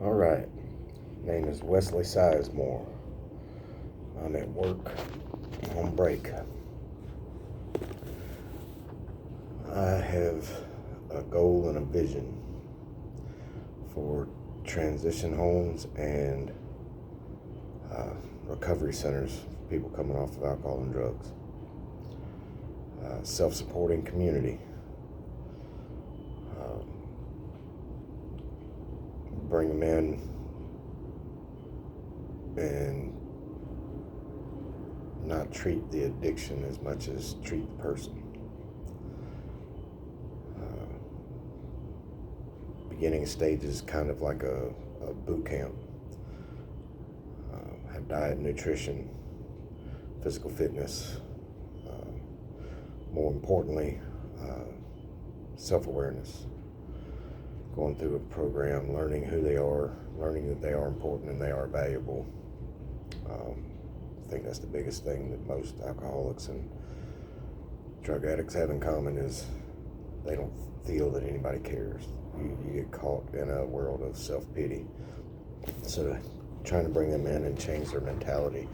All right. Name is Wesley Sizemore. I'm at work on break. I have a goal and a vision for transition homes and recovery centers for people coming off of alcohol and drugs. Self-supporting community. Bring them in and not treat the addiction as much as treat the person. Beginning stages, kind of like a boot camp. Have diet, nutrition, physical fitness. More importantly, self-awareness. Going through a program, learning who they are, learning that they are important and they are valuable. I think that's the biggest thing that most alcoholics and drug addicts have in common is they don't feel that anybody cares. You get caught in a world of self-pity. So trying to bring them in and change their mentality,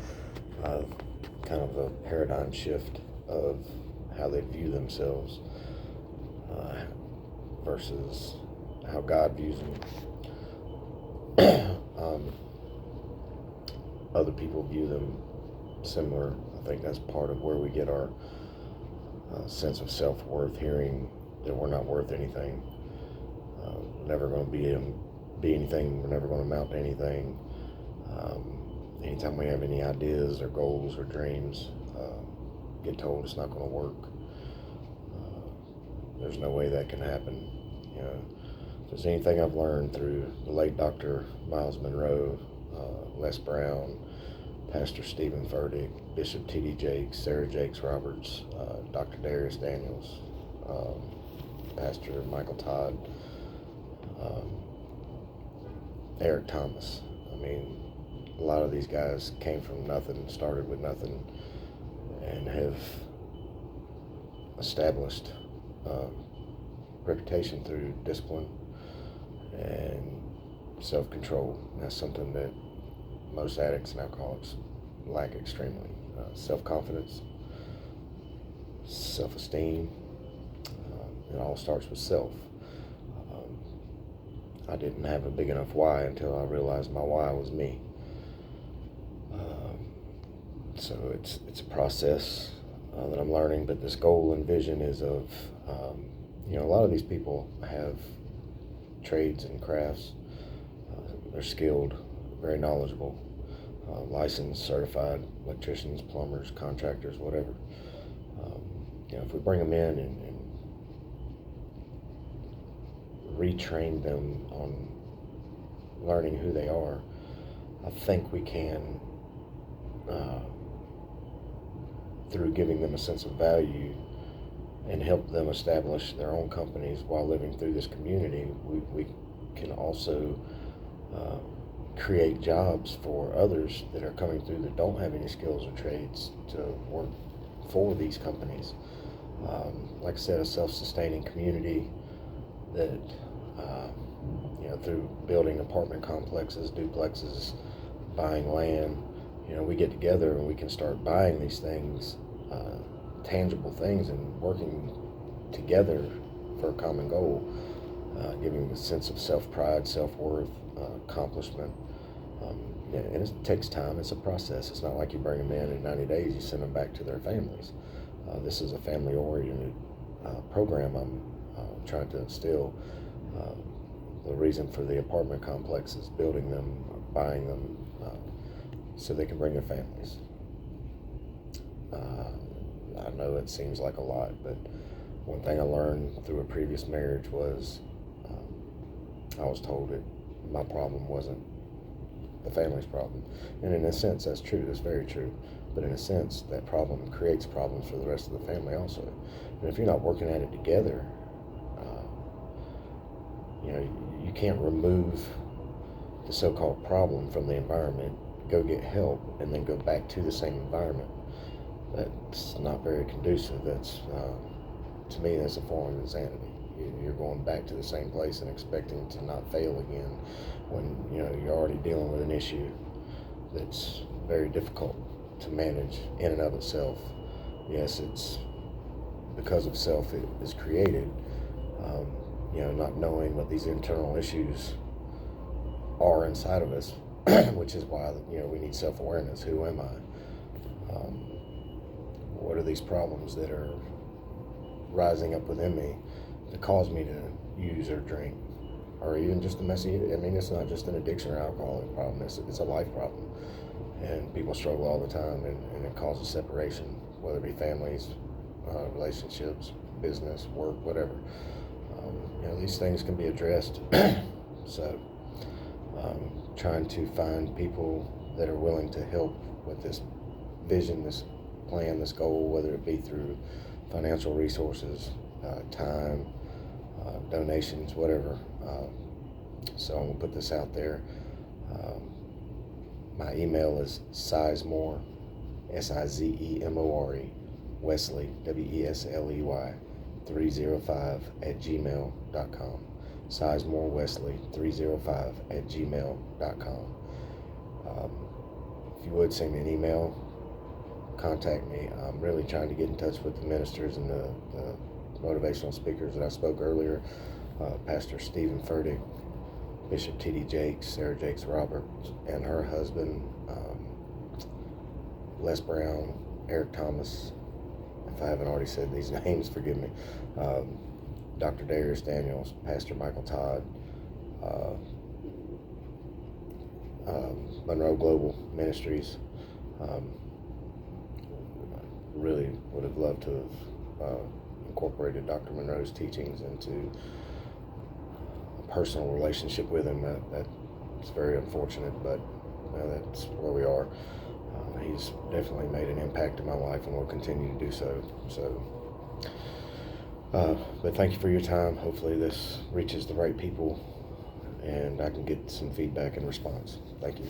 kind of a paradigm shift of how they view themselves versus how God views them. Other people view them similar. I think that's part of where we get our sense of self-worth, hearing that we're not worth anything. We're never going to be anything. We're never going to amount to anything. Anytime we have any ideas or goals or dreams, get told it's not going to work. There's no way that can happen. You know, if there's anything I've learned through the late Dr. Miles Monroe, Les Brown, Pastor Stephen Furtick, Bishop T.D. Jakes, Sarah Jakes Roberts, Dr. Darius Daniels, Pastor Michael Todd, Eric Thomas. I mean, a lot of these guys came from nothing, started with nothing, and have established reputation through discipline and self-control. That's something that most addicts and alcoholics lack extremely. Self-confidence, self-esteem. It all starts with self. I didn't have a big enough why until I realized my why was me. So it's a process that I'm learning, but this goal and vision is of, a lot of these people have trades and crafts. They're skilled, very knowledgeable, licensed, certified electricians, plumbers, contractors, whatever. If we bring them in and retrain them on learning who they are, I think we can, through giving them a sense of value and help them establish their own companies while living through this community, we can also create jobs for others that are coming through that don't have any skills or trades to work for these companies. Like I said, a self-sustaining community that, through building apartment complexes, duplexes, buying land, we get together and we can start buying these things, tangible things, and working together for a common goal, giving a sense of self-pride, self-worth, accomplishment. And it takes time. It's a process. It's not like you bring them in 90 days, you send them back to their families. This is a family-oriented program I'm trying to instill. The reason for the apartment complexes, building them, buying them, so they can bring their families. I know it seems like a lot, but one thing I learned through a previous marriage was I was told that my problem wasn't the family's problem. And in a sense, that's true. That's very true. But in a sense, that problem creates problems for the rest of the family also. And if you're not working at it together, you can't remove the so-called problem from the environment, go get help, and then go back to the same environment. That's not very conducive. That's, to me, that's a form of insanity. You're going back to the same place and expecting to not fail again when you're already dealing with an issue that's very difficult to manage in and of itself. Yes, it's because of self it is created. Not knowing what these internal issues are inside of us, which is why we need self-awareness. Who am I? What are these problems that are rising up within me that cause me to use or drink, or even just a messy. I mean, it's not just an addiction or alcoholic problem. It's a life problem, and people struggle all the time, and it causes separation, whether it be families, relationships, business, work, whatever. These things can be addressed. So, trying to find people that are willing to help with this vision, this plan, this goal, whether it be through financial resources, time, donations, whatever. So I'm gonna put this out there. My email is sizemore, SIZEMORE, Wesley, WESLEY, 305@gmail.com. Sizemore Wesley 305@gmail.com. If you would send me an email, contact me. I'm really trying to get in touch with the ministers and the motivational speakers that I spoke earlier. Pastor Stephen Furtick, Bishop T.D. Jakes, Sarah Jakes Roberts, and her husband, Les Brown, Eric Thomas. If I haven't already said these names, forgive me. Dr. Darius Daniels, Pastor Michael Todd, Monroe Global Ministries. Really would have loved to have incorporated Dr. Monroe's teachings into a personal relationship with him. That's very unfortunate, but that's where we are. He's definitely made an impact in my life and will continue to do so. But thank you for your time. Hopefully this reaches the right people and I can get some feedback and response. Thank you.